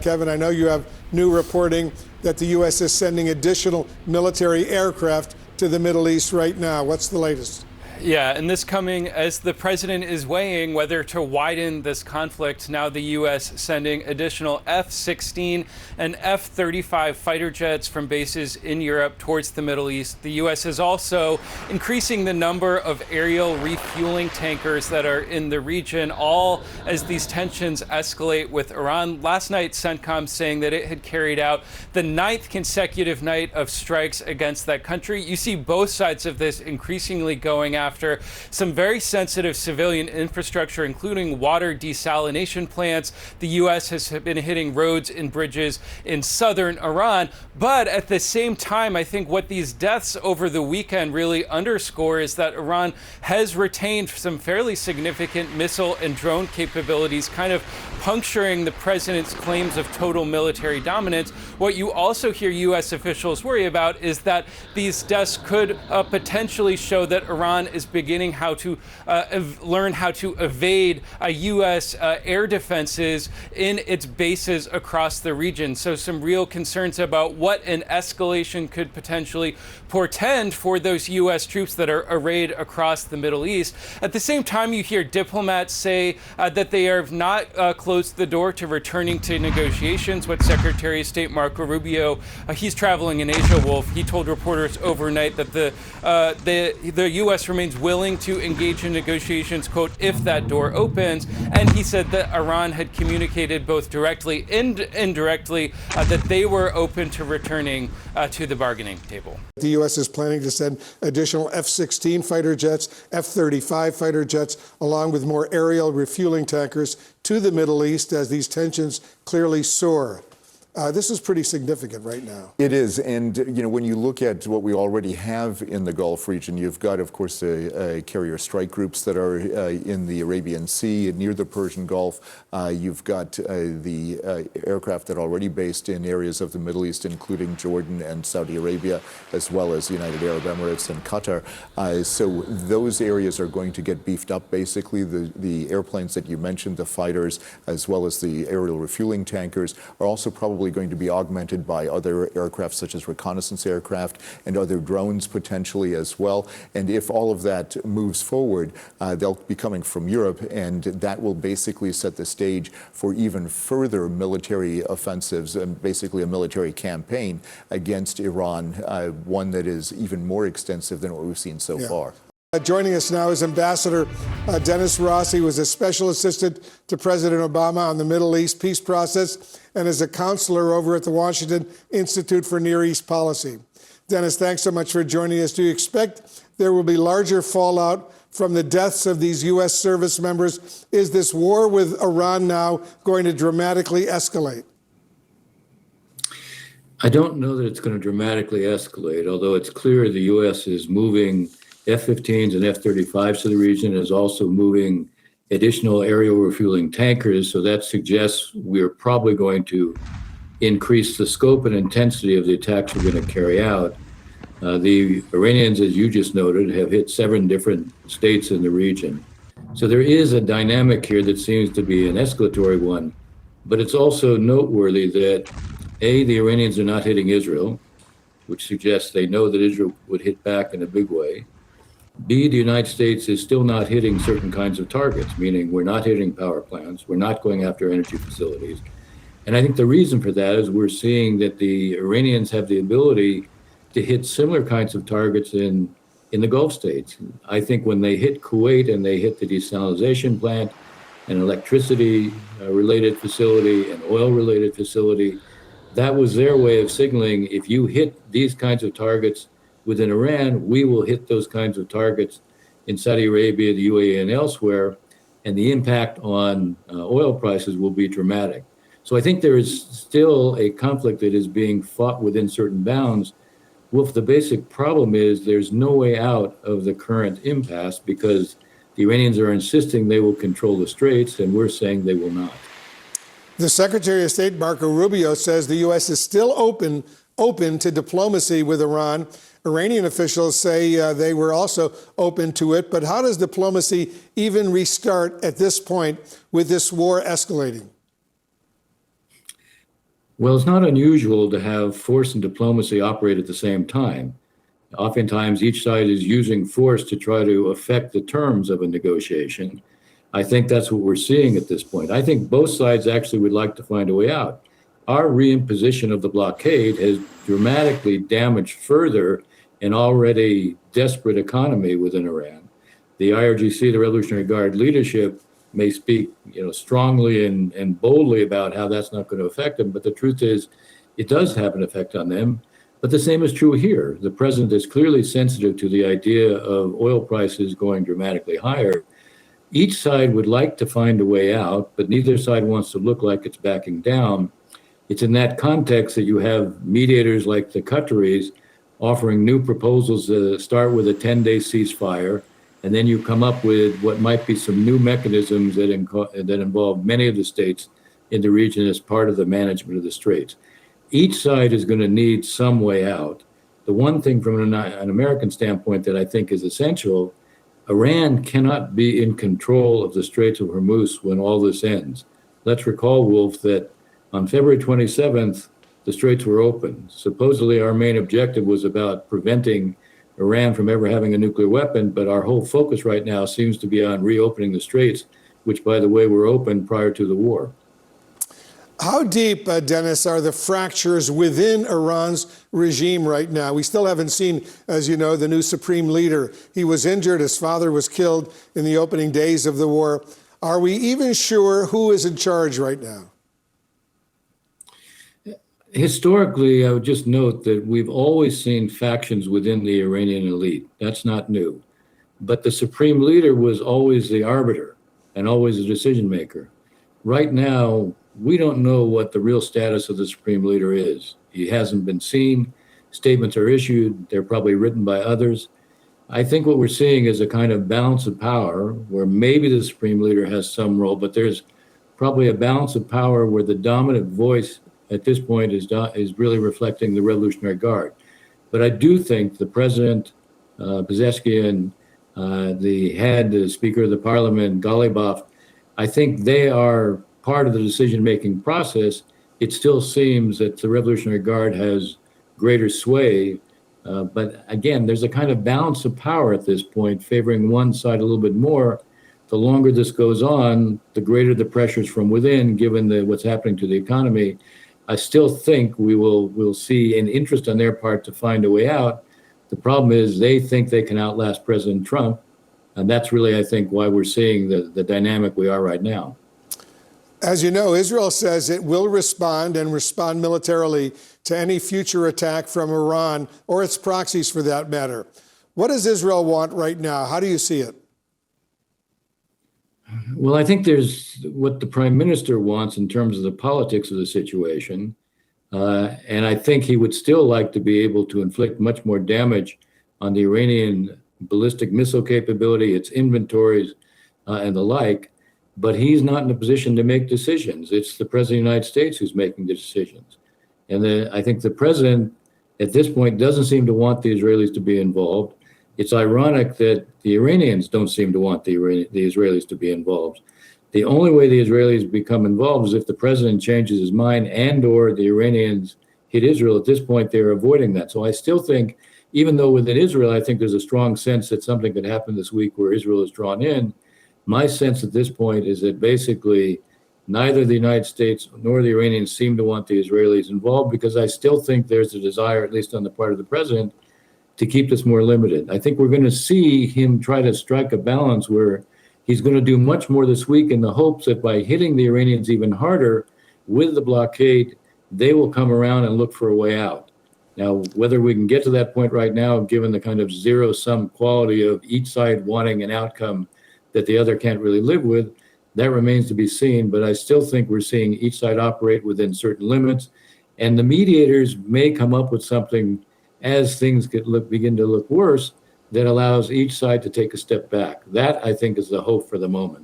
Kevin, I know you have new reporting that the U.S. is sending additional military aircraft to the Middle East right now. What's the latest? Yeah, and this coming as the president is weighing whether to widen this conflict. Now the U.S. sending additional F-16 and F-35 fighter jets from bases in Europe towards the Middle East. The U.S. is also increasing the number of aerial refueling tankers that are in the region, all as these tensions escalate with Iran. Last night, CENTCOM saying that it had carried out the 9th consecutive night of strikes against that country. You see both sides of this increasingly going after some very sensitive civilian infrastructure, including water desalination plants. The U.S. has been hitting roads and bridges in southern Iran. But at the same time, I think what these deaths over the weekend really underscore is that Iran has retained some fairly significant missile and drone capabilities, kind of puncturing the president's claims of total military dominance. What you also hear U.S. officials worry about is that these deaths could potentially show that Iran is beginning to learn how to evade U.S. air defenses in its bases across the region. So some real concerns about what an escalation could potentially portend for those U.S. troops that are arrayed across the Middle East. At the same time, you hear diplomats say that they have not closed the door to returning to negotiations with Secretary of State Marco Rubio. He's traveling in Asia, Wolf. He told reporters overnight that the U.S. remains willing to engage in negotiations, quote, if that door opens. And he said that Iran had communicated both directly and indirectly that they were open to returning to the bargaining table. The U.S. is planning to send additional F-16 fighter jets, F-35 fighter jets, along with more aerial refueling tankers to the Middle East as these tensions clearly soar. This is pretty significant right now. It is. And, you know, when you look at what we already have in the Gulf region, you've got, of course, carrier strike groups that are in the Arabian Sea near the Persian Gulf. You've got the aircraft that are already based in areas of the Middle East, including Jordan and Saudi Arabia, as well as the United Arab Emirates and Qatar. So those areas are going to get beefed up, basically. The airplanes that you mentioned, the fighters, as well as the aerial refueling tankers, are also probably going to be augmented by other aircraft such as reconnaissance aircraft and other drones potentially as well. And if all of that moves forward, they'll be coming from Europe, and that will basically set the stage for even further military offensives and basically a military campaign against Iran, one that is even more extensive than what we've seen so far. Joining us now is Ambassador Dennis Ross. He was a special assistant to President Obama on the Middle East peace process and is a counselor over at the Washington Institute for Near East Policy. Dennis, thanks so much for joining us. Do you expect there will be larger fallout from the deaths of these U.S. service members? Is this war with Iran now going to dramatically escalate? I don't know that it's going to dramatically escalate, although it's clear the U.S. is moving F-15s and F-35s to the region, is also moving additional aerial refueling tankers. So that suggests we're probably going to increase the scope and intensity of the attacks we're going to carry out. The Iranians, as you just noted, have hit 7 different states in the region. So there is a dynamic here that seems to be an escalatory one, but it's also noteworthy that, A, the Iranians are not hitting Israel, which suggests they know that Israel would hit back in a big way. B, the United States is still not hitting certain kinds of targets, meaning we're not hitting power plants, we're not going after energy facilities. And I think the reason for that is we're seeing that the Iranians have the ability to hit similar kinds of targets in the Gulf states. I think when they hit Kuwait and they hit the desalination plant, an electricity related facility, an oil related facility, that was their way of signaling, if you hit these kinds of targets within Iran, we will hit those kinds of targets in Saudi Arabia, the UAE, and elsewhere, and the impact on oil prices will be dramatic. So I think there is still a conflict that is being fought within certain bounds. Wolf, the basic problem is there's no way out of the current impasse because the Iranians are insisting they will control the straits, and we're saying they will not. The Secretary of State, Marco Rubio, says the U.S. is still open to diplomacy with Iran. Iranian officials say they were also open to it. But how does diplomacy even restart at this point with this war escalating? Well, it's not unusual to have force and diplomacy operate at the same time. Oftentimes, each side is using force to try to affect the terms of a negotiation. I think that's what we're seeing at this point. I think both sides actually would like to find a way out. Our reimposition of the blockade has dramatically damaged further an already desperate economy within Iran. The IRGC, the Revolutionary Guard leadership, may speak, strongly and boldly about how that's not going to affect them, but the truth is, it does have an effect on them. But the same is true here. The president is clearly sensitive to the idea of oil prices going dramatically higher. Each side would like to find a way out, but neither side wants to look like it's backing down. It's in that context that you have mediators like the Qataris offering new proposals that start with a 10-day ceasefire, and then you come up with what might be some new mechanisms that involve many of the states in the region as part of the management of the straits. Each side is going to need some way out. The one thing from an American standpoint that I think is essential, Iran cannot be in control of the Straits of Hormuz when all this ends. Let's recall, Wolf, that on February 27th, the straits were open. Supposedly, our main objective was about preventing Iran from ever having a nuclear weapon, but our whole focus right now seems to be on reopening the straits, which, by the way, were open prior to the war. How deep, Dennis, are the fractures within Iran's regime right now? We still haven't seen, as you know, the new supreme leader. He was injured. His father was killed in the opening days of the war. Are we even sure who is in charge right now? Historically, I would just note that we've always seen factions within the Iranian elite. That's not new. But the supreme leader was always the arbiter and always the decision maker. Right now, we don't know what the real status of the supreme leader is. He hasn't been seen. Statements are issued. They're probably written by others. I think what we're seeing is a kind of balance of power where maybe the supreme leader has some role, but there's probably a balance of power where the dominant voice at this point is really reflecting the Revolutionary Guard. But I do think the president, Pezeshkian, the Speaker of the Parliament, Ghalibaf, I think they are part of the decision-making process. It still seems that the Revolutionary Guard has greater sway. But again, there's a kind of balance of power at this point, favoring one side a little bit more. The longer this goes on, the greater the pressures from within, given what's happening to the economy. I still think we'll see an interest on their part to find a way out. The problem is they think they can outlast President Trump. And that's really, I think, why we're seeing the dynamic we are right now. As you know, Israel says it will respond and respond militarily to any future attack from Iran or its proxies for that matter. What does Israel want right now? How do you see it? Well, I think there's what the prime minister wants in terms of the politics of the situation. And I think he would still like to be able to inflict much more damage on the Iranian ballistic missile capability, its inventories, and the like. But he's not in a position to make decisions. It's the president of the United States who's making the decisions. And I think the president at this point doesn't seem to want the Israelis to be involved. It's ironic that the Iranians don't seem to want the Israelis to be involved. The only way the Israelis become involved is if the president changes his mind and or the Iranians hit Israel. At this point, they're avoiding that. So I still think, even though within Israel, I think there's a strong sense that something could happen this week where Israel is drawn in, my sense at this point is that basically neither the United States nor the Iranians seem to want the Israelis involved, because I still think there's a desire, at least on the part of the president, to keep this more limited. I think we're going to see him try to strike a balance where he's going to do much more this week in the hopes that by hitting the Iranians even harder with the blockade, they will come around and look for a way out. Now, whether we can get to that point right now, given the kind of zero-sum quality of each side wanting an outcome that the other can't really live with, that remains to be seen. But I still think we're seeing each side operate within certain limits. And the mediators may come up with something as things begin to look worse that allows each side to take a step back. That, I think, is the hope for the moment.